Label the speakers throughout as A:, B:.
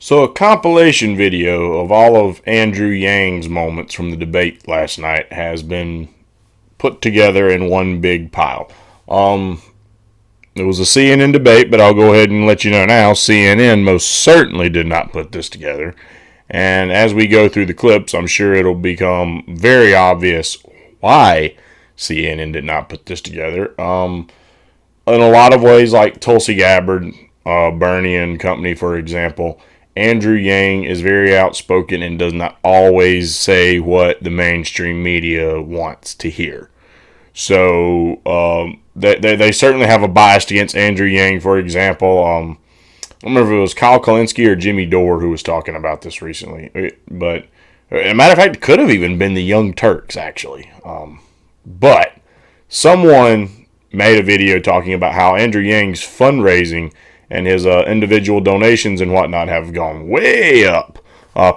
A: So a compilation video of all of Andrew Yang's moments from the debate last night has been put together in one big pile. It was a CNN debate, but I'll go ahead and let you know now, CNN most certainly did not put this together. And as we go through the clips, I'm sure it'll become very obvious why CNN did not put this together. In a lot of ways, like Tulsi Gabbard, Bernie and company, for example, Andrew Yang is very outspoken and does not always say what the mainstream media wants to hear. So they certainly have a bias against Andrew Yang, for example. I don't remember if it was Kyle Kalinske or Jimmy Dore who was talking about this recently. But as a matter of fact, it could have even been the Young Turks, actually. But someone made a video talking about how Andrew Yang's fundraising and his individual donations and whatnot have gone way up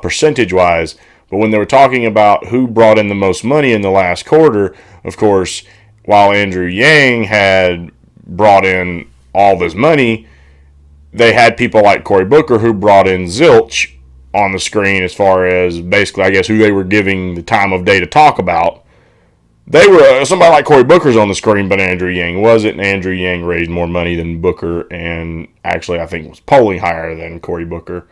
A: percentage-wise. But when they were talking about who brought in the most money in the last quarter, of course, while Andrew Yang had brought in all this money, they had people like Cory Booker who brought in zilch on the screen as far as basically, I guess, who they were giving the time of day to talk about. They were somebody like Cory Booker's on the screen, but Andrew Yang wasn't. Andrew Yang raised more money than Booker, and actually I think was polling higher than Cory Booker.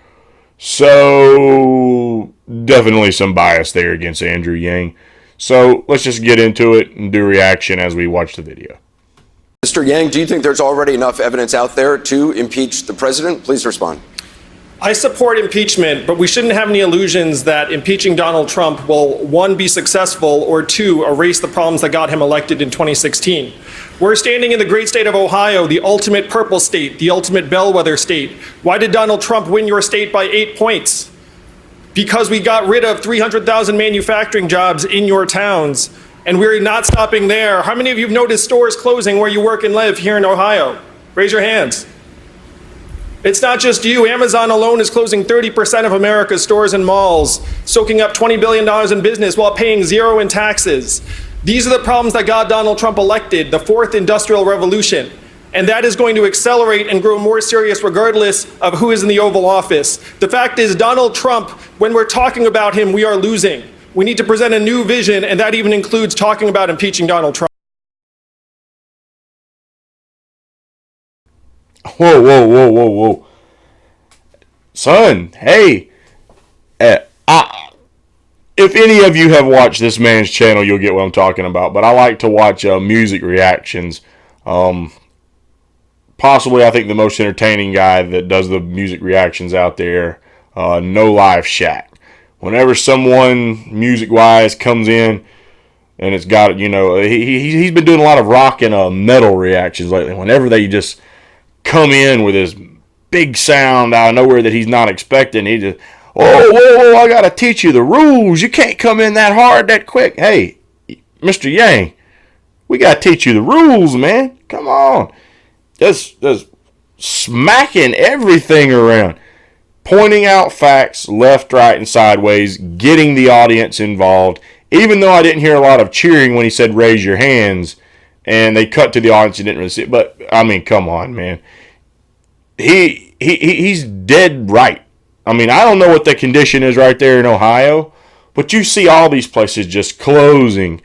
A: So definitely some bias there against Andrew Yang. So let's just get into it and do reaction as we watch the video.
B: Mr. Yang, do you think there's already enough evidence out there to impeach the president? Please respond.
C: I support impeachment, but we shouldn't have any illusions that impeaching Donald Trump will, one, be successful, or two, erase the problems that got him elected in 2016. We're standing in the great state of Ohio, the ultimate purple state, the ultimate bellwether state. Why did Donald Trump win your state by 8 points? Because we got rid of 300,000 manufacturing jobs in your towns, and we're not stopping there. How many of you have noticed stores closing where you work and live here in Ohio? Raise your hands. It's not just you. Amazon alone is closing 30% of America's stores and malls, soaking up $20 billion in business while paying zero in taxes. These are the problems that got Donald Trump elected, the fourth industrial revolution. And that is going to accelerate and grow more serious regardless of who is in the Oval Office. The fact is, Donald Trump, when we're talking about him, we are losing. We need to present a new vision, and that even includes talking about impeaching Donald Trump.
A: Whoa. Son, hey. If any of you have watched this man's channel, you'll get what I'm talking about. But I like to watch music reactions. Possibly, I think, the most entertaining guy that does the music reactions out there, No Life Shack. Whenever someone, music-wise, comes in, and it's got, he's been doing a lot of rock and metal reactions lately. Whenever they just come in with this big sound out of nowhere that he's not expecting, he just, whoa, I gotta teach you the rules. You can't come in that hard, that quick. Hey, Mr. Yang, we gotta teach you the rules, man. Come on. Just smacking everything around. Pointing out facts left, right, and sideways, getting the audience involved. Even though I didn't hear a lot of cheering when he said raise your hands, and they cut to the audience and didn't really see it. But, I mean, come on, man. He's dead right. I mean, I don't know what the condition is right there in Ohio, but you see all these places just closing.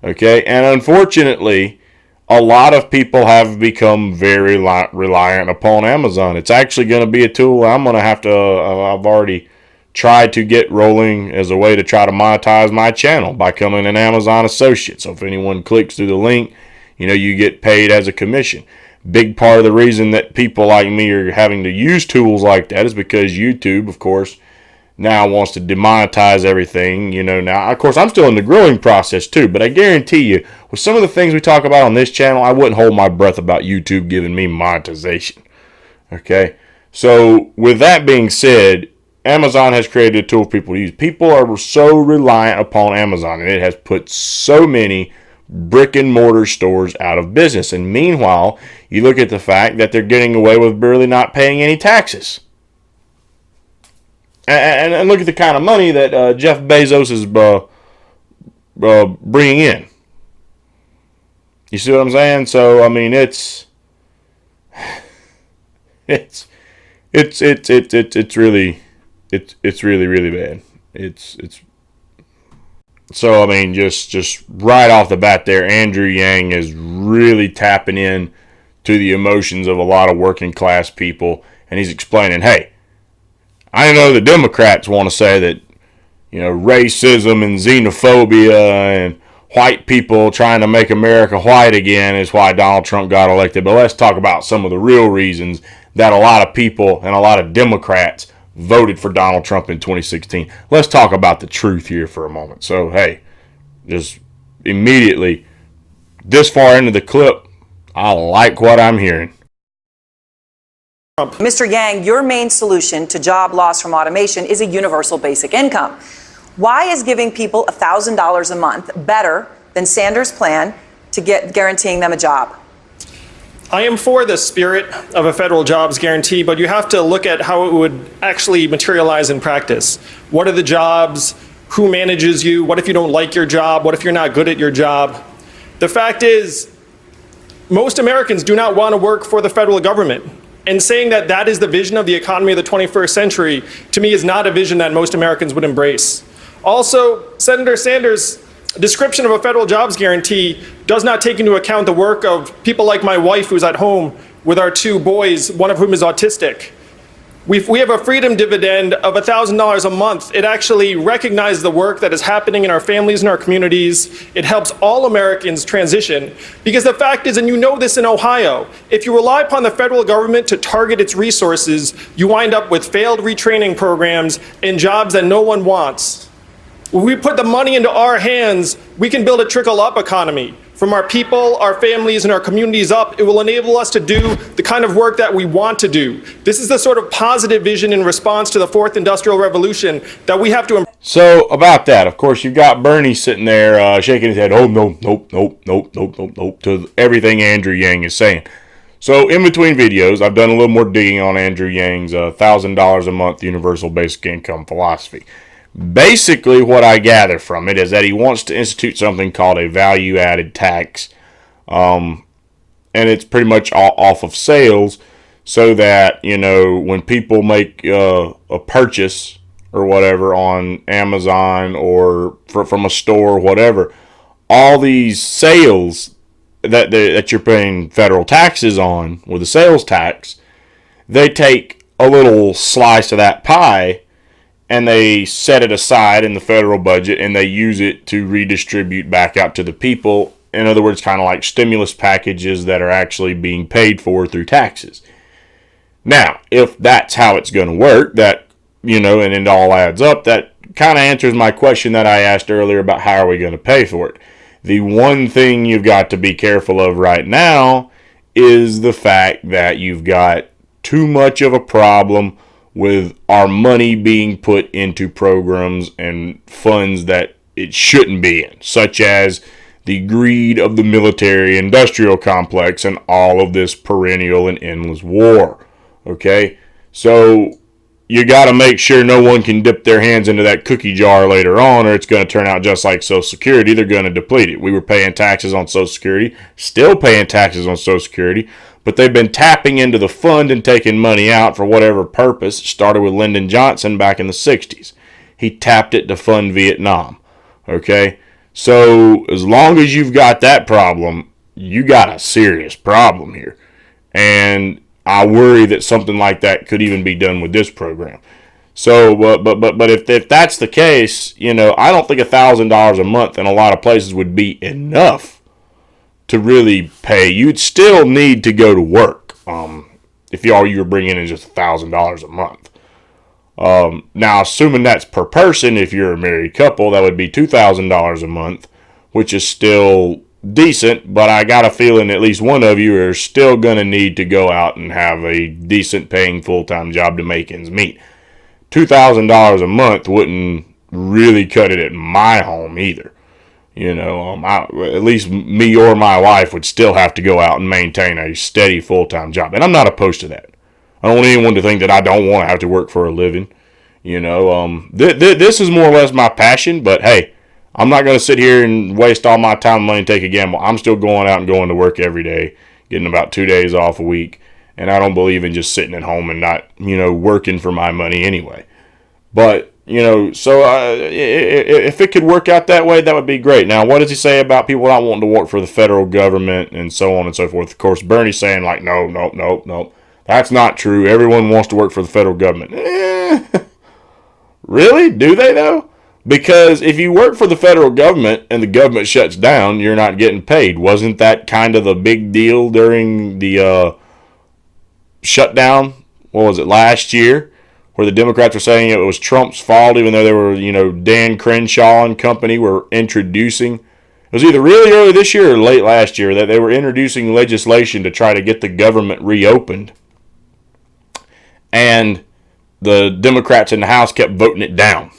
A: Okay? And unfortunately, a lot of people have become very reliant upon Amazon. It's actually going to be a tool I'm going to have to, I've already tried to get rolling as a way to try to monetize my channel by becoming an Amazon associate. So if anyone clicks through the link, you get paid as a commission. Big part of the reason that people like me are having to use tools like that is because YouTube, of course, now wants to demonetize everything. Now, of course, I'm still in the growing process too, but I guarantee you, with some of the things we talk about on this channel, I wouldn't hold my breath about YouTube giving me monetization. Okay? So, with that being said, Amazon has created a tool for people to use. People are so reliant upon Amazon, and it has put so many brick and mortar stores out of business. And meanwhile, you look at the fact that they're getting away with barely not paying any taxes. And look at the kind of money that Jeff Bezos is bringing in. You see what I'm saying? So I mean, it's really bad. It's so I mean, just right off the bat there, Andrew Yang is really tapping in to the emotions of a lot of working class people, and he's explaining, hey, I know the Democrats want to say that, you know, racism and xenophobia and white people trying to make America white again is why Donald Trump got elected. But let's talk about some of the real reasons that a lot of people and a lot of Democrats voted for Donald Trump in 2016. Let's talk about the truth here for a moment. So, hey, just immediately, this far into the clip, I like what I'm hearing.
D: Mr. Yang, your main solution to job loss from automation is a universal basic income. Why is giving people $1,000 a month better than Sanders' plan to guaranteeing them a job?
C: I am for the spirit of a federal jobs guarantee, but you have to look at how it would actually materialize in practice. What are the jobs? Who manages you? What if you don't like your job? What if you're not good at your job? The fact is, most Americans do not want to work for the federal government. And saying that that is the vision of the economy of the 21st century, to me, is not a vision that most Americans would embrace. Also, Senator Sanders' description of a federal jobs guarantee does not take into account the work of people like my wife, who's at home with our 2 boys, one of whom is autistic. We have a freedom dividend of $1,000 a month. It actually recognizes the work that is happening in our families and our communities. It helps all Americans transition. Because the fact is, and you know this in Ohio, if you rely upon the federal government to target its resources, you wind up with failed retraining programs and jobs that no one wants. When we put the money into our hands, we can build a trickle-up economy. From our people, our families, and our communities up, it will enable us to do the kind of work that we want to do. This is the sort of positive vision in response to the 4th Industrial Revolution that we have to embrace.
A: So about that, of course, you've got Bernie sitting there shaking his head, oh, nope, to everything Andrew Yang is saying. So in between videos, I've done a little more digging on Andrew Yang's $1,000 a month universal basic income philosophy. Basically, what I gather from it is that he wants to institute something called a value-added tax, and it's pretty much off of sales, so that, you know, when people make a purchase or whatever on Amazon or from a store or whatever, all these sales that you're paying federal taxes on with the sales tax, they take a little slice of that pie and they set it aside in the federal budget and they use it to redistribute back out to the people. In other words, kind of like stimulus packages that are actually being paid for through taxes. Now, if that's how it's going to work, that, you know, and it all adds up, that kind of answers my question that I asked earlier about how are we going to pay for it. The one thing you've got to be careful of right now is the fact that you've got too much of a problem with our money being put into programs and funds that it shouldn't be in, such as the greed of the military-industrial complex and all of this perennial and endless war. Okay? So you got to make sure no one can dip their hands into that cookie jar later on, or it's going to turn out just like Social Security. They're going to deplete it. We were paying taxes on Social Security, still paying taxes on Social Security, but they've been tapping into the fund and taking money out for whatever purpose. It started with Lyndon Johnson back in the 60s. He tapped it to fund Vietnam. Okay? So as long as you've got that problem, you got a serious problem here. And I worry that something like that could even be done with this program. So, but if that's the case, you know, I don't think $1,000 a month in a lot of places would be enough to really pay. You'd still need to go to work if you were bringing in just $1,000 a month. Now, assuming that's per person, if you're a married couple, that would be $2,000 a month, which is still decent, but I got a feeling at least one of you are still going to need to go out and have a decent paying full-time job to make ends meet. $2,000 a month wouldn't really cut it at my home either. At least me or my wife would still have to go out and maintain a steady full-time job. And I'm not opposed to that. I don't want anyone to think that I don't want to have to work for a living. This is more or less my passion, but hey, I'm not going to sit here and waste all my time and money and take a gamble. I'm still going out and going to work every day, getting about 2 days off a week. And I don't believe in just sitting at home and not, working for my money anyway. But, if it could work out that way, that would be great. Now, what does he say about people not wanting to work for the federal government and so on and so forth? Of course, Bernie's saying, like, no. That's not true. Everyone wants to work for the federal government. Really? Do they, though? Because if you work for the federal government and the government shuts down, you're not getting paid. Wasn't that kind of the big deal during the shutdown? What was it, last year? Where the Democrats were saying it was Trump's fault, even though they were, Dan Crenshaw and company were introducing. It was either really early this year or late last year that they were introducing legislation to try to get the government reopened. And the Democrats in the House kept voting it down.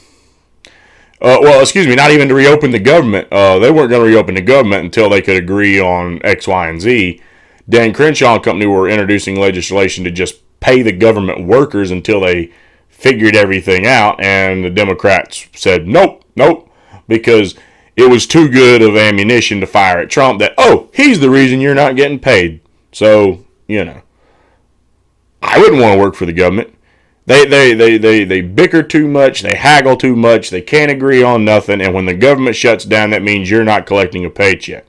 A: Not even to reopen the government. They weren't going to reopen the government until they could agree on X, Y, and Z. Dan Crenshaw and company were introducing legislation to just pay the government workers until they figured everything out, and the Democrats said nope, because it was too good of ammunition to fire at Trump that, he's the reason you're not getting paid. So, I wouldn't want to work for the government. They bicker too much, they haggle too much, they can't agree on nothing, and when the government shuts down, that means you're not collecting a paycheck.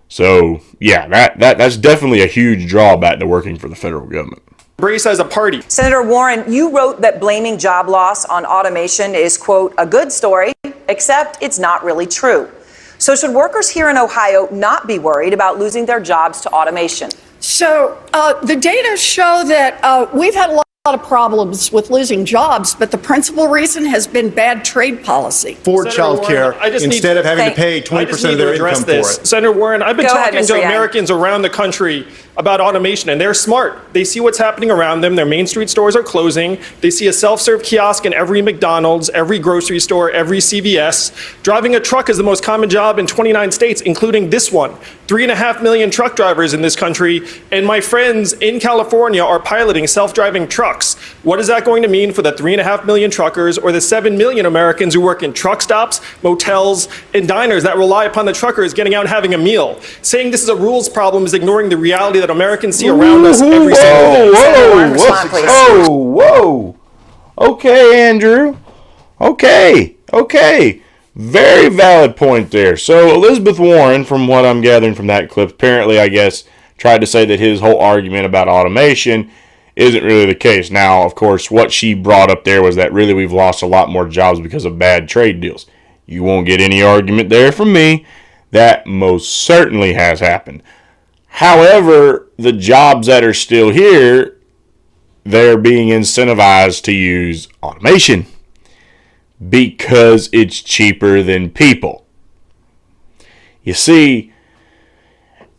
A: So, yeah, that's definitely a huge drawback to working for the federal government.
C: Embrace as a party.
D: Senator Warren, you wrote that blaming job loss on automation is, quote, a good story, except it's not really true. So should workers here in Ohio not be worried about losing their jobs to automation?
E: So the data show that we've had a lot of problems with losing jobs, but the principal reason has been bad trade policy.
F: For child care, instead of having to pay 20% of their income for it.
C: Senator Warren, I've been talking to Americans around the country about automation, and they're smart. They see what's happening around them. Their Main Street stores are closing. They see a self-serve kiosk in every McDonald's, every grocery store, every CVS. Driving a truck is the most common job in 29 states, including this one. 3.5 million truck drivers in this country, and my friends in California are piloting self-driving trucks. What is that going to mean for the 3.5 million truckers or the 7 million Americans who work in truck stops, motels, and diners that rely upon the truckers getting out and having a meal? Saying this is a rules problem is ignoring the reality that Americans see around us every single day.
A: Whoa. Okay, Andrew. Okay. Very valid point there. So Elizabeth Warren, from what I'm gathering from that clip, apparently, I guess, tried to say that his whole argument about automation isn't really the case. Now, of course, what she brought up there was that really we've lost a lot more jobs because of bad trade deals. You won't get any argument there from me. That most certainly has happened. However, the jobs that are still here, they're being incentivized to use automation because it's cheaper than people. You see,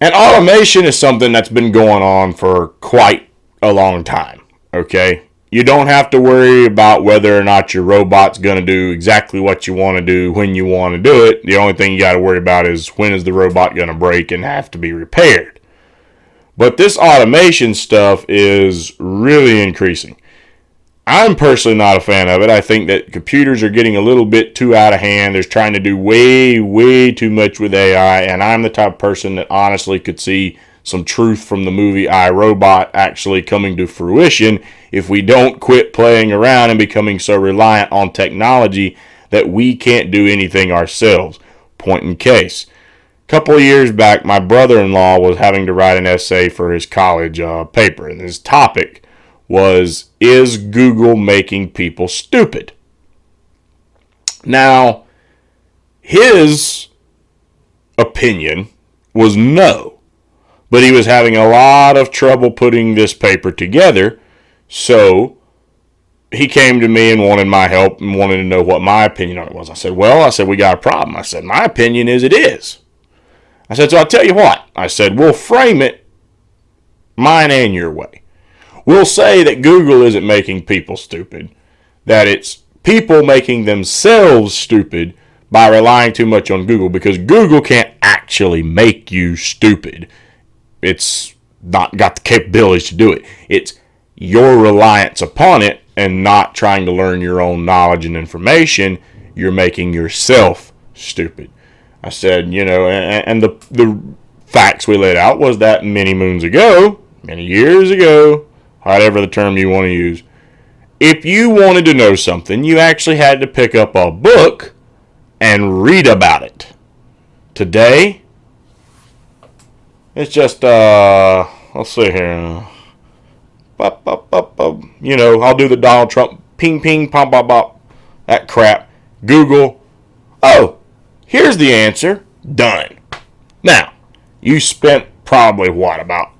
A: and automation is something that's been going on for quite a long time, okay? You don't have to worry about whether or not your robot's going to do exactly what you want to do when you want to do it. The only thing you got to worry about is when is the robot going to break and have to be repaired. But this automation stuff is really increasing. I'm personally not a fan of it. I think that computers are getting a little bit too out of hand. They're trying to do way too much with AI, and I'm the type of person that honestly could see some truth from the movie I, Robot actually coming to fruition if we don't quit playing around and becoming so reliant on technology that we can't do anything ourselves. Point in case. A couple of years back, my brother-in-law was having to write an essay for his college paper, and his topic was, is Google making people stupid? Now, his opinion was no, but he was having a lot of trouble putting this paper together, so he came to me and wanted my help and wanted to know what my opinion on it was. I said, we got a problem. I said, my opinion is it is. I said, so I'll tell you what. I said, we'll frame it mine and your way. We'll say that Google isn't making people stupid, that it's people making themselves stupid by relying too much on Google, because Google can't actually make you stupid. It's not got the capabilities to do it. It's your reliance upon it and not trying to learn your own knowledge and information. You're making yourself stupid. I said, and the facts we laid out was that many moons ago, many years ago, whatever the term you want to use, if you wanted to know something, you actually had to pick up a book and read about it. Today, it's just, let's see here. I'll do the Donald Trump ping, ping, pop, pop, pop. That crap. Google. Oh, here's the answer. Done. Now, you spent probably about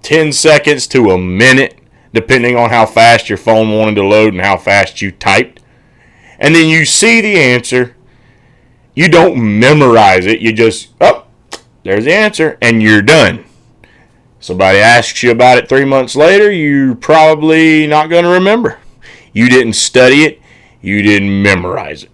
A: 10 seconds to a minute, depending on how fast your phone wanted to load and how fast you typed. And then you see the answer. You don't memorize it. You just, there's the answer, and you're done. Somebody asks you about it 3 months later, you're probably not going to remember. You didn't study it. You didn't memorize it.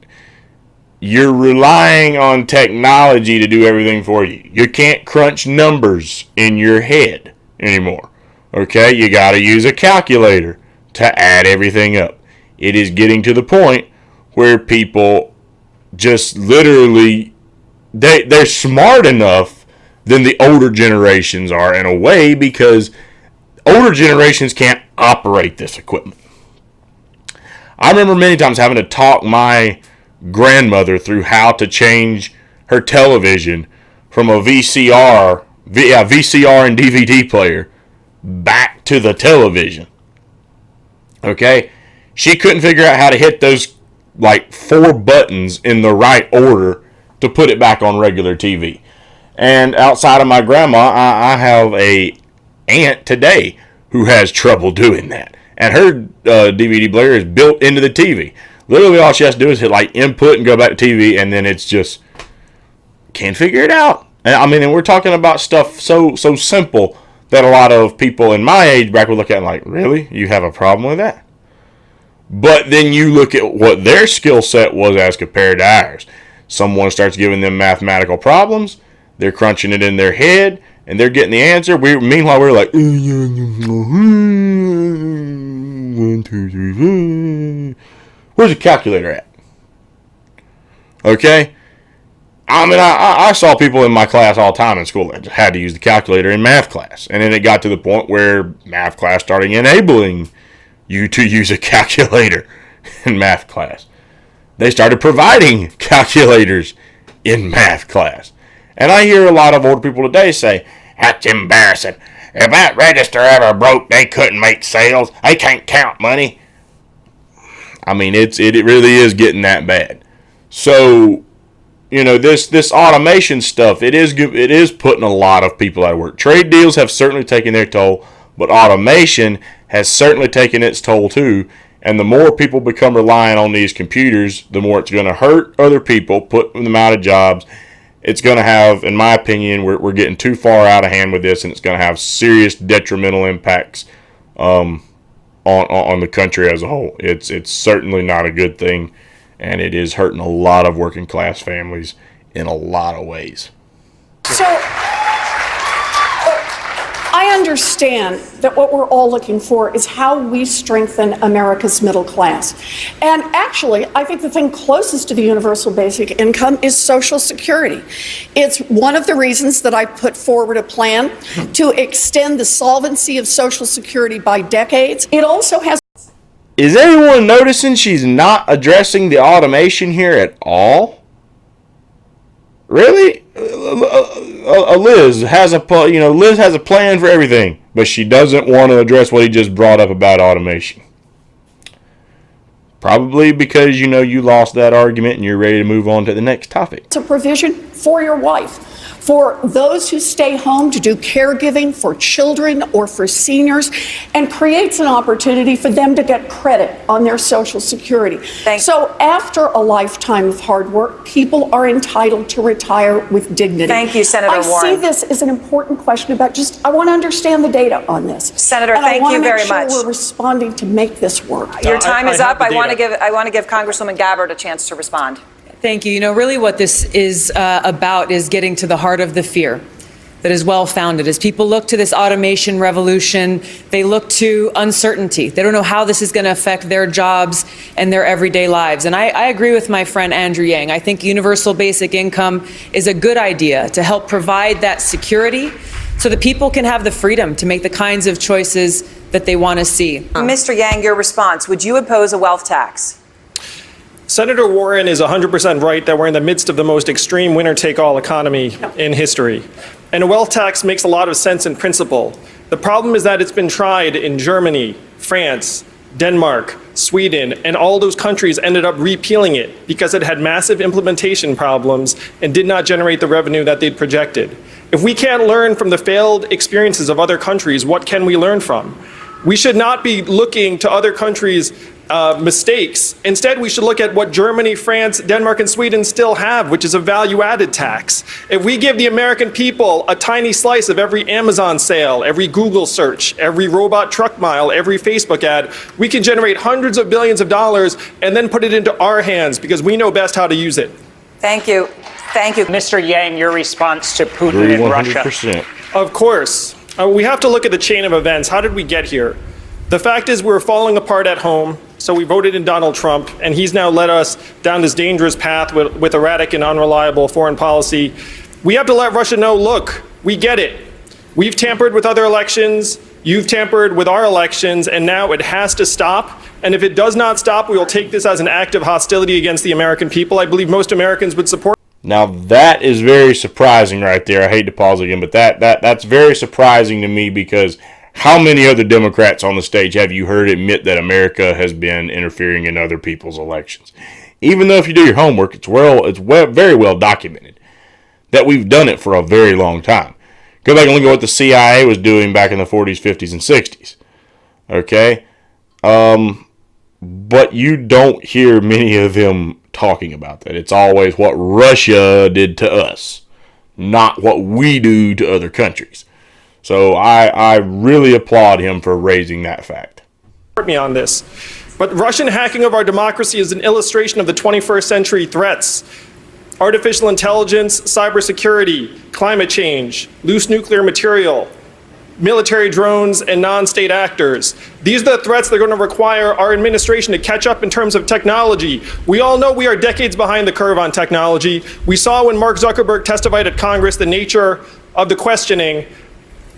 A: You're relying on technology to do everything for you. You can't crunch numbers in your head anymore. Okay? You got to use a calculator to add everything up. It is getting to the point where people just literally, they're smart enough than the older generations are in a way, because older generations can't operate this equipment. I remember many times having to talk my grandmother through how to change her television from a VCR and DVD player back to the television. Okay? She couldn't figure out how to hit those 4 buttons in the right order to put it back on regular TV. And outside of my grandma, I have a aunt today who has trouble doing that. And her DVD player is built into the TV. Literally all she has to do is hit input and go back to TV, and then it's just can't figure it out. And we're talking about stuff so simple that a lot of people in my age bracket would look at it really? You have a problem with that? But then you look at what their skill set was as compared to ours. Someone starts giving them mathematical problems, they're crunching it in their head, and they're getting the answer. Meanwhile, we're like, 1, 2, 3, 4. Where's the calculator at? Okay? I saw people in my class all the time in school that had to use the calculator in math class. And then it got to the point where math class started enabling you to use a calculator in math class. They started providing calculators in math class. And I hear a lot of older people today say, that's embarrassing. If that register ever broke, they couldn't make sales. They can't count money. It really is getting that bad. So, this automation stuff, it is putting a lot of people out of work. Trade deals have certainly taken their toll, but automation has certainly taken its toll too. And the more people become reliant on these computers, the more it's going to hurt other people, put them out of jobs. It's going to have, in my opinion, we're getting too far out of hand with this, and it's going to have serious detrimental impacts on the country as a whole. It's certainly not a good thing, and it is hurting a lot of working class families in a lot of ways.
E: So I understand that what we're all looking for is how we strengthen America's middle class. And actually, I think the thing closest to the universal basic income is Social Security. It's one of the reasons that I put forward a plan to extend the solvency of Social Security by decades. It also has.
A: Is anyone noticing she's not addressing the automation here at all? Really? Liz has a plan for everything, but she doesn't want to address what he just brought up about automation. Probably because you know you lost that argument and you're ready to move on to the next topic.
E: It's a provision for your wife, for those who stay home to do caregiving for children or for seniors, and creates an opportunity for them to get credit on their Social Security. So after a lifetime of hard work, people are entitled to retire with dignity.
D: Thank you, Senator Warren.
E: I see this as an important question about I want to understand the data on this.
D: Senator, thank you very much.
E: We're responding to make this work.
D: Your time is up. I want to give Congresswoman Gabbard a chance to respond.
G: Thank you. You know, really what this is about is getting to the heart of the fear that is well-founded. As people look to this automation revolution, they look to uncertainty. They don't know how this is going to affect their jobs and their everyday lives. And I agree with my friend Andrew Yang. I think universal basic income is a good idea to help provide that security so that people can have the freedom to make the kinds of choices that they want to see.
D: Mr. Yang, your response. Would you oppose a wealth tax?
C: Senator Warren is 100% right that we're in the midst of the most extreme winner-take-all economy in history. And a wealth tax makes a lot of sense in principle. The problem is that it's been tried in Germany, France, Denmark, Sweden, and all those countries ended up repealing it because it had massive implementation problems and did not generate the revenue that they'd projected. If we can't learn from the failed experiences of other countries, what can we learn from? We should not be looking to other countries' mistakes. Instead, we should look at what Germany, France, Denmark, and Sweden still have, which is a value-added tax. If we give the American people a tiny slice of every Amazon sale, every Google search, every robot truck mile, every Facebook ad, we can generate hundreds of billions of dollars and then put it into our hands because we know best how to use it.
D: Thank you. Thank you.
H: Mr. Yang, your response to Putin and Russia.
A: 100%.
C: Of course. We have to look at the chain of events. How did we get here? The fact is we're falling apart at home, so we voted in Donald Trump, and he's now led us down this dangerous path with erratic and unreliable foreign policy. We have to let Russia know, look, we get it. We've tampered with other elections, you've tampered with our elections, and now it has to stop. And if it does not stop, we will take this as an act of hostility against the American people. I believe most Americans would support.
A: Now that is very surprising right there. I hate to pause again, but that's very surprising to me because how many other Democrats on the stage have you heard admit that America has been interfering in other people's elections? Even though if you do your homework, it's very well documented that we've done it for a very long time. Go back and look at what the CIA was doing back in the 40s, 50s, and 60s. Okay? But you don't hear many of them talking about that. It's always what Russia did to us, not what we do to other countries. So I really applaud him for raising that fact.
C: Me on this. But Russian hacking of our democracy is an illustration of the 21st century threats. Artificial intelligence, cybersecurity, climate change, loose nuclear material, military drones, and non-state actors. These are the threats that are going to require our administration to catch up in terms of technology. We all know we are decades behind the curve on technology. We saw when Mark Zuckerberg testified at Congress the nature of the questioning.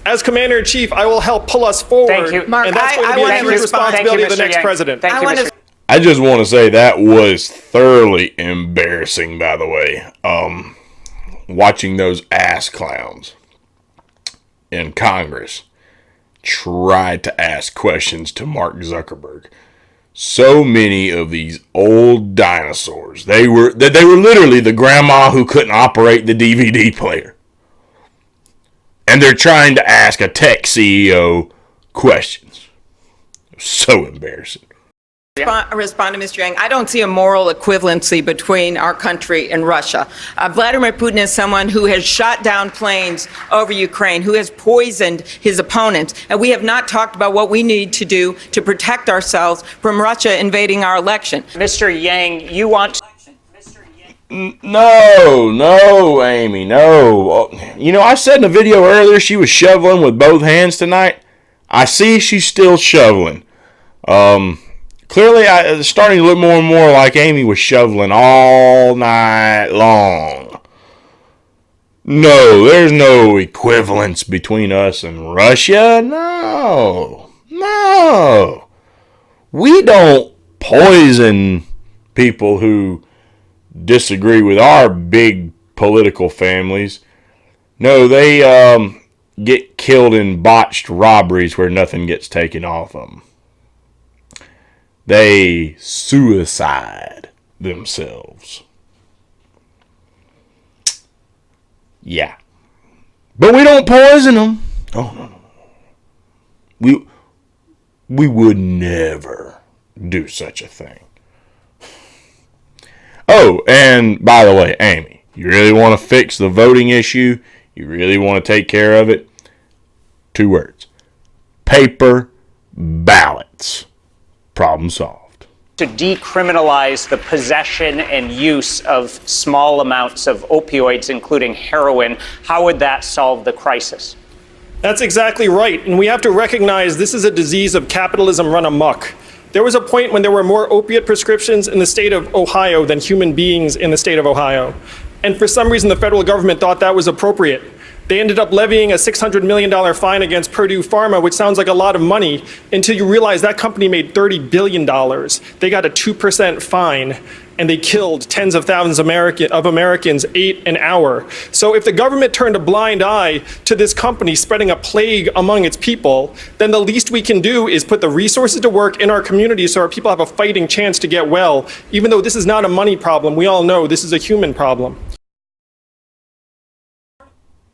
C: As Commander-in-Chief, I will help pull us forward.
H: Thank you.
C: Mark, and that's going to be a huge responsibility of the next president.
H: Thank you, Mr.
A: I just want to say that was thoroughly embarrassing, by the way. Watching those ass clowns in Congress try to ask questions to Mark Zuckerberg. So many of these old dinosaurs. They were literally the grandma who couldn't operate the DVD player. And they're trying to ask a tech CEO questions. So embarrassing.
I: Respond to Mr. Yang. I don't see a moral equivalency between our country and Russia. Vladimir Putin is someone who has shot down planes over Ukraine, who has poisoned his opponents. And we have not talked about what we need to do to protect ourselves from Russia invading our election.
H: Mr. Yang, you want...
A: No, Amy, no. You know, I said in a video earlier she was shoveling with both hands tonight. I see she's still shoveling. Clearly, it's starting to look more and more like Amy was shoveling all night long. No, there's no equivalence between us and Russia. No. We don't poison people who disagree with our big political families. No, they get killed in botched robberies where nothing gets taken off of them. They suicide themselves. Yeah. But we don't poison them. Oh, no. We would never do such a thing. Oh, and by the way, Amy, you really want to fix the voting issue? You really want to take care of it? 2 words. Paper ballots. Problem solved.
H: To decriminalize the possession and use of small amounts of opioids, including heroin, how would that solve the crisis?
C: That's exactly right. And we have to recognize this is a disease of capitalism run amok. There was a point when there were more opiate prescriptions in the state of Ohio than human beings in the state of Ohio. And for some reason, the federal government thought that was appropriate. They ended up levying a $600 million fine against Purdue Pharma, which sounds like a lot of money, until you realize that company made $30 billion. They got a 2% fine, and they killed tens of thousands of Americans 8 an hour. So if the government turned a blind eye to this company spreading a plague among its people, then the least we can do is put the resources to work in our communities so our people have a fighting chance to get well. Even though this is not a money problem, we all know this is a human problem.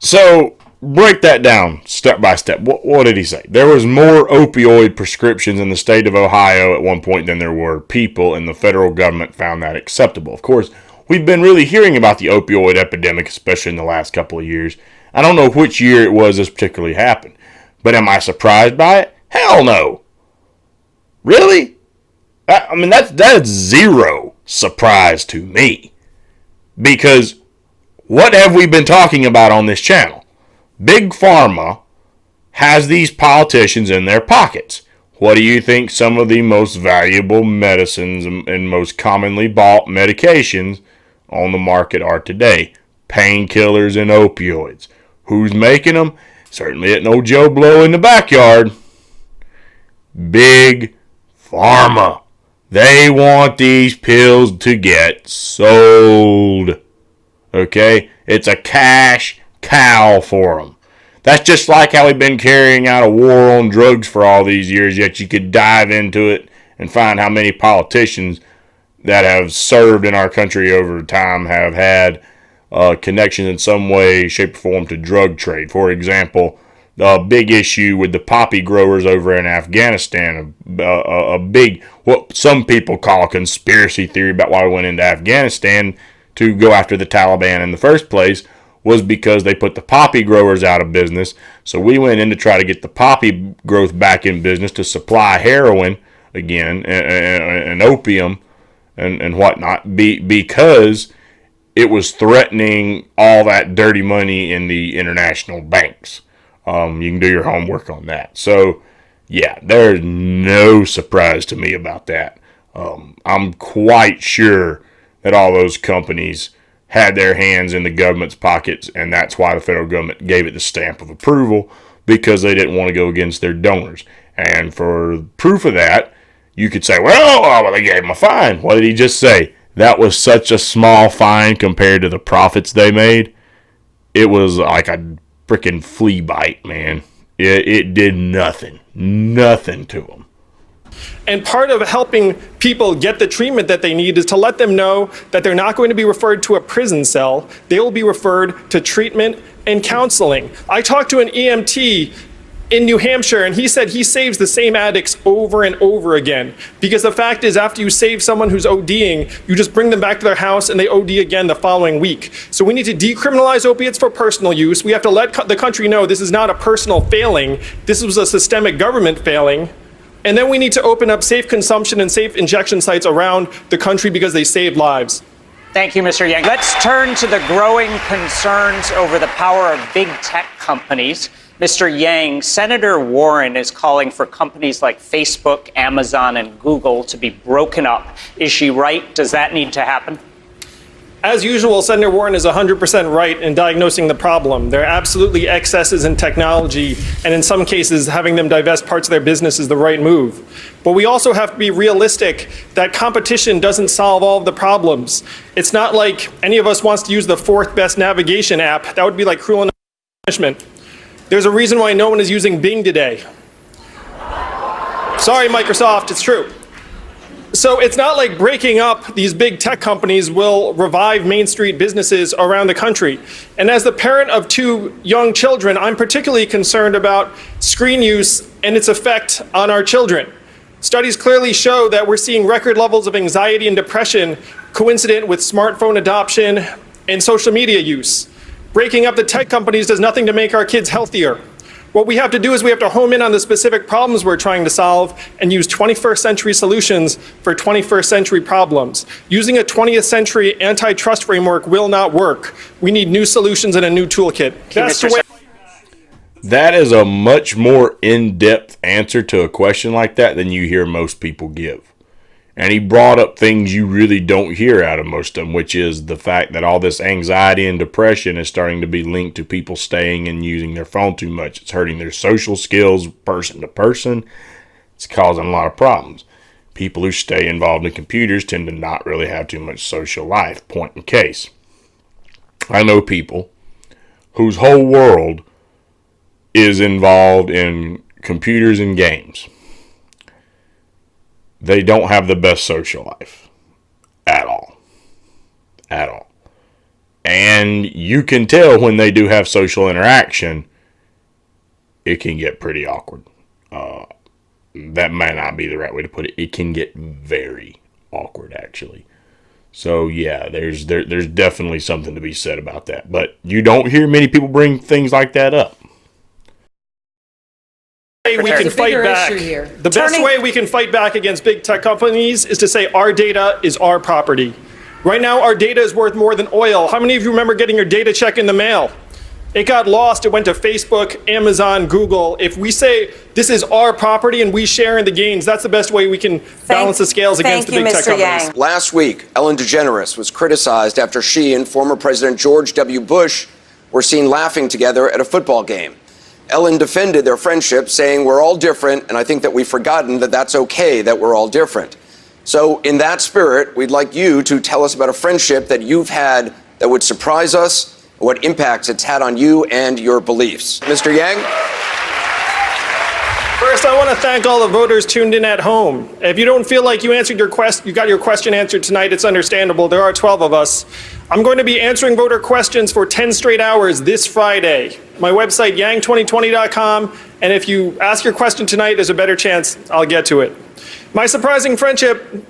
A: So, break that down step by step. What did he say? There was more opioid prescriptions in the state of Ohio at one point than there were people, and the federal government found that acceptable. Of course, we've been really hearing about the opioid epidemic, especially in the last couple of years. I don't know which year it was this particularly happened, but am I surprised by it? Hell no. Really? That's zero surprise to me. Because what have we been talking about on this channel? Big Pharma has these politicians in their pockets. What do you think some of the most valuable medicines and most commonly bought medications on the market are today? Painkillers and opioids. Who's making them? Certainly ain't no Joe Blow in the backyard. Big Pharma. They want these pills to get sold. Okay? It's a cash cow for them. That's just like how we've been carrying out a war on drugs for all these years, yet you could dive into it and find how many politicians that have served in our country over time have had connections in some way, shape, or form to drug trade. For example, the big issue with the poppy growers over in Afghanistan, a big, what some people call a conspiracy theory about why we went into Afghanistan to go after the Taliban in the first place, was because they put the poppy growers out of business. So we went in to try to get the poppy growth back in business to supply heroin again and opium and whatnot, because it was threatening all that dirty money in the international banks. You can do your homework on that. So yeah, there's no surprise to me about that. I'm quite sure that all those companies had their hands in the government's pockets, and that's why the federal government gave it the stamp of approval, because they didn't want to go against their donors. And for proof of that, you could say, well, they gave him a fine. What did he just say? That was such a small fine compared to the profits they made. It was like a freaking flea bite, man. It did nothing to them.
C: And part of helping people get the treatment that they need is to let them know that they're not going to be referred to a prison cell. They will be referred to treatment and counseling. I talked to an EMT in New Hampshire, and he said he saves the same addicts over and over again. Because the fact is, after you save someone who's ODing, you just bring them back to their house and they OD again the following week. So we need to decriminalize opiates for personal use. We have to let the country know this is not a personal failing. This was a systemic government failing. And then we need to open up safe consumption and safe injection sites around the country because they save lives.
H: Thank you, Mr. Yang. Let's turn to the growing concerns over the power of big tech companies. Mr. Yang, Senator Warren is calling for companies like Facebook, Amazon, and Google to be broken up. Is she right? Does that need to happen?
C: As usual, Senator Warren is 100% right in diagnosing the problem. There are absolutely excesses in technology, and in some cases, having them divest parts of their business is the right move. But we also have to be realistic that competition doesn't solve all of the problems. It's not like any of us wants to use the fourth best navigation app. That would be like cruel punishment. There's a reason why no one is using Bing today. Sorry, Microsoft, it's true. So it's not like breaking up these big tech companies will revive Main Street businesses around the country. And as the parent of 2 young children, I'm particularly concerned about screen use and its effect on our children. Studies clearly show that we're seeing record levels of anxiety and depression coincident with smartphone adoption and social media use. Breaking up the tech companies does nothing to make our kids healthier. What we have to do is we have to home in on the specific problems we're trying to solve and use 21st century solutions for 21st century problems. Using a 20th century antitrust framework will not work. We need new solutions and a new toolkit. That's the way.
A: That is a much more in-depth answer to a question like that than you hear most people give. And he brought up things you really don't hear out of most of them, which is the fact that all this anxiety and depression is starting to be linked to people staying and using their phone too much. It's hurting their social skills person to person. It's causing a lot of problems. People who stay involved in computers tend to not really have too much social life. Point in case. I know people whose whole world is involved in computers and games. They don't have the best social life at all. At all. And you can tell when they do have social interaction, it can get pretty awkward. That might not be the right way to put it. It can get very awkward, actually. So, yeah, there's definitely something to be said about that. But you don't hear many people bring things like that up.
C: We can fight back. The best way we can fight back against big tech companies is to say our data is our property. Right now, our data is worth more than oil. How many of you remember getting your data check in the mail? It got lost. It went to Facebook, Amazon, Google. If we say this is our property and we share in the gains, that's the best way we can balance the scales against the big tech companies.
B: Last week, Ellen DeGeneres was criticized after she and former President George W. Bush were seen laughing together at a football game. Ellen defended their friendship, saying we're all different, and I think that we've forgotten that that's okay, that we're all different. So in that spirit, we'd like you to tell us about a friendship that you've had that would surprise us, what impacts it's had on you and your beliefs. Mr. Yang?
C: First, I want to thank all the voters tuned in at home. If you don't feel like you answered you got your question answered tonight, it's understandable. There are 12 of us. I'm going to be answering voter questions for 10 straight hours this Friday. My website, yang2020.com, and if you ask your question tonight, there's a better chance I'll get to it. My surprising friendship,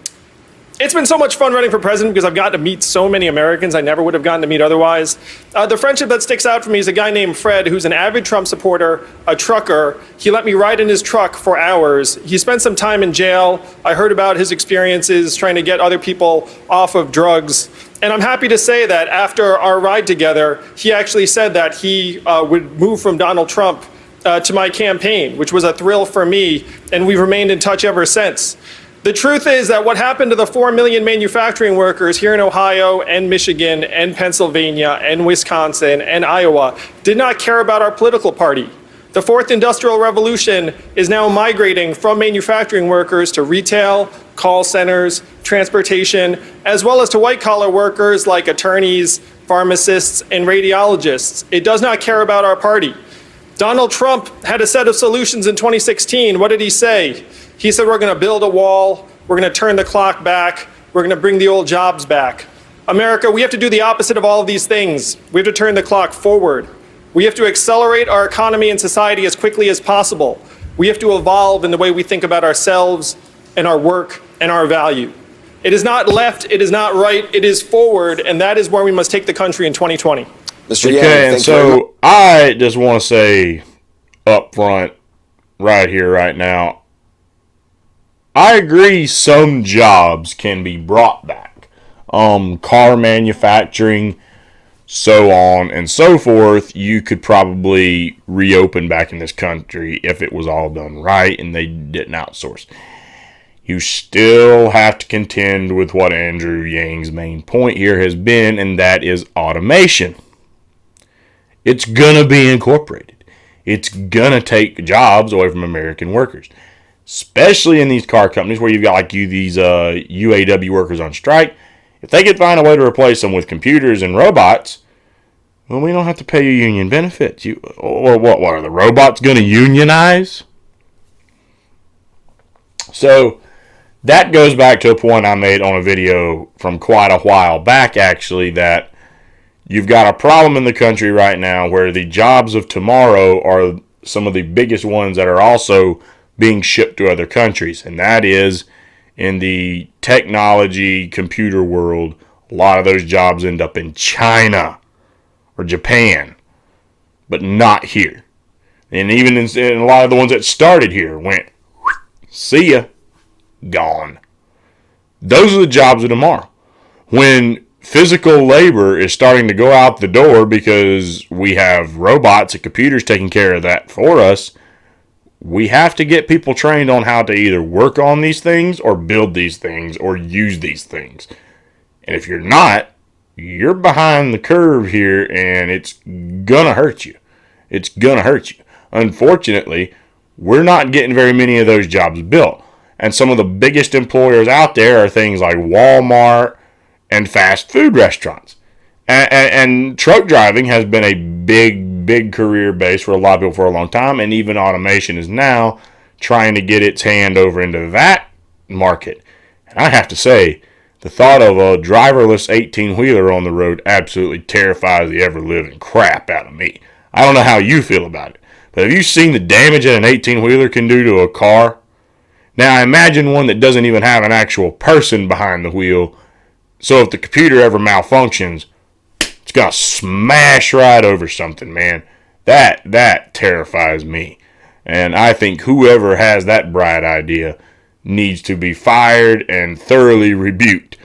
C: it's been so much fun running for president because I've gotten to meet so many Americans I never would have gotten to meet otherwise. The friendship that sticks out for me is a guy named Fred, who's an avid Trump supporter, a trucker. He let me ride in his truck for hours. He spent some time in jail. I heard about his experiences trying to get other people off of drugs. And I'm happy to say that after our ride together, he actually said that he would move from Donald Trump to my campaign, which was a thrill for me, and we've remained in touch ever since. The truth is that what happened to the 4 million manufacturing workers here in Ohio and Michigan and Pennsylvania and Wisconsin and Iowa did not care about our political party. The fourth industrial revolution is now migrating from manufacturing workers to retail, call centers, transportation, as well as to white-collar workers like attorneys, pharmacists, and radiologists. It does not care about our party. Donald Trump had a set of solutions in 2016. What did he say? He said, we're going to build a wall, we're going to turn the clock back, we're going to bring the old jobs back. America, we have to do the opposite of all of these things. We have to turn the clock forward. We have to accelerate our economy and society as quickly as possible. We have to evolve in the way we think about ourselves and our work and our value. It is not left, it is not right, it is forward, and that is where we must take the country in 2020.
B: Mr. Yang,
A: Okay, and so I just want to say up front, right here, right now, I agree some jobs can be brought back. Car manufacturing, so on and so forth, you could probably reopen back in this country if it was all done right and they didn't outsource. You still have to contend with what Andrew Yang's main point here has been, and that is automation. It's going to be incorporated. It's going to take jobs away from American workers. Especially in these car companies where you've got like these UAW workers on strike. If they could find a way to replace them with computers and robots, well, we don't have to pay you union benefits. Or what are the robots going to unionize? So that goes back to a point I made on a video from quite a while back, actually, that you've got a problem in the country right now where the jobs of tomorrow are some of the biggest ones that are also being shipped to other countries. And that is in the technology computer world. A lot of those jobs end up in China or Japan, but not here. And even in a lot of the ones that started here went, see ya, gone. Those are the jobs of tomorrow. When physical labor is starting to go out the door because we have robots and computers taking care of that for us, we have to get people trained on how to either work on these things or build these things or use these things. And if you're not, you're behind the curve here, and it's gonna hurt you. It's gonna hurt you. Unfortunately, we're not getting very many of those jobs built. And some of the biggest employers out there are things like Walmart and fast food restaurants. And truck driving has been a big career base for a lot of people for a long time, and even automation is now trying to get its hand over into that market. And I have to say, the thought of a driverless 18-wheeler on the road absolutely terrifies the ever-living crap out of me. I don't know how you feel about it, but have you seen the damage that an 18-wheeler can do to a car? Now, imagine one that doesn't even have an actual person behind the wheel, so if the computer ever malfunctions, it's going to smash right over something, man. That terrifies me. And I think whoever has that bright idea needs to be fired and thoroughly rebuked.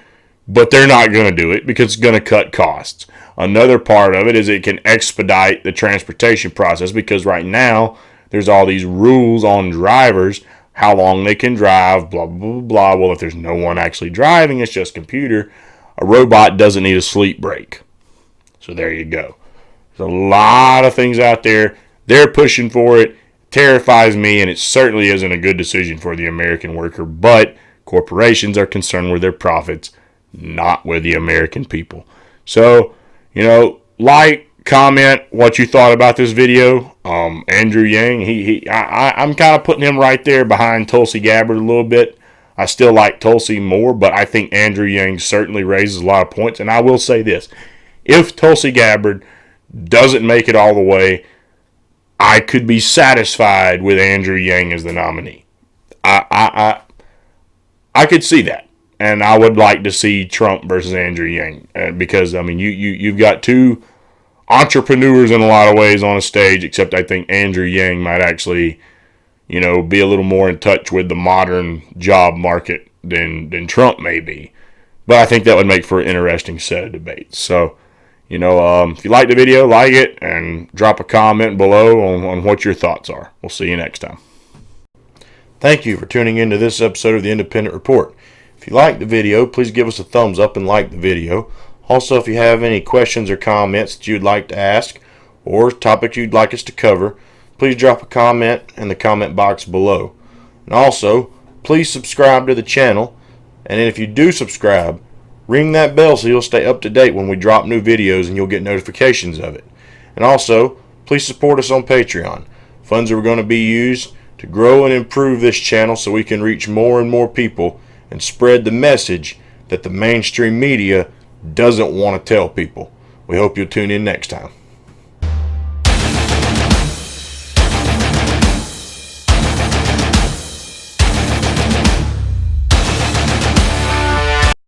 A: But they're not going to do it because it's going to cut costs. Another part of it is it can expedite the transportation process because right now there's all these rules on drivers, how long they can drive, blah, blah, blah. Well, if there's no one actually driving, it's just computer. A robot doesn't need a sleep break. So there you go. There's a lot of things out there. They're pushing for it. Terrifies me, and it certainly isn't a good decision for the American worker. But corporations are concerned with their profits, not with the American people. So, like, comment what you thought about this video. Andrew Yang, I'm kind of putting him right there behind Tulsi Gabbard a little bit. I still like Tulsi more, but I think Andrew Yang certainly raises a lot of points. And I will say this. If Tulsi Gabbard doesn't make it all the way, I could be satisfied with Andrew Yang as the nominee. I could see that. And I would like to see Trump versus Andrew Yang. Because, I mean, you've got two entrepreneurs in a lot of ways on a stage, except I think Andrew Yang might actually, be a little more in touch with the modern job market than Trump may be. But I think that would make for an interesting set of debates. So, if you like the video, like it, and drop a comment below on what your thoughts are. We'll see you next time. Thank you for tuning into this episode of the Independent Report. If you like the video, please give us a thumbs up and like the video. Also, if you have any questions or comments that you'd like to ask or topics you'd like us to cover, please drop a comment in the comment box below. And also, please subscribe to the channel. And if you do subscribe, ring that bell so you'll stay up to date when we drop new videos and you'll get notifications of it. And also, please support us on Patreon. Funds are going to be used to grow and improve this channel so we can reach more and more people and spread the message that the mainstream media doesn't want to tell people. We hope you'll tune in next time.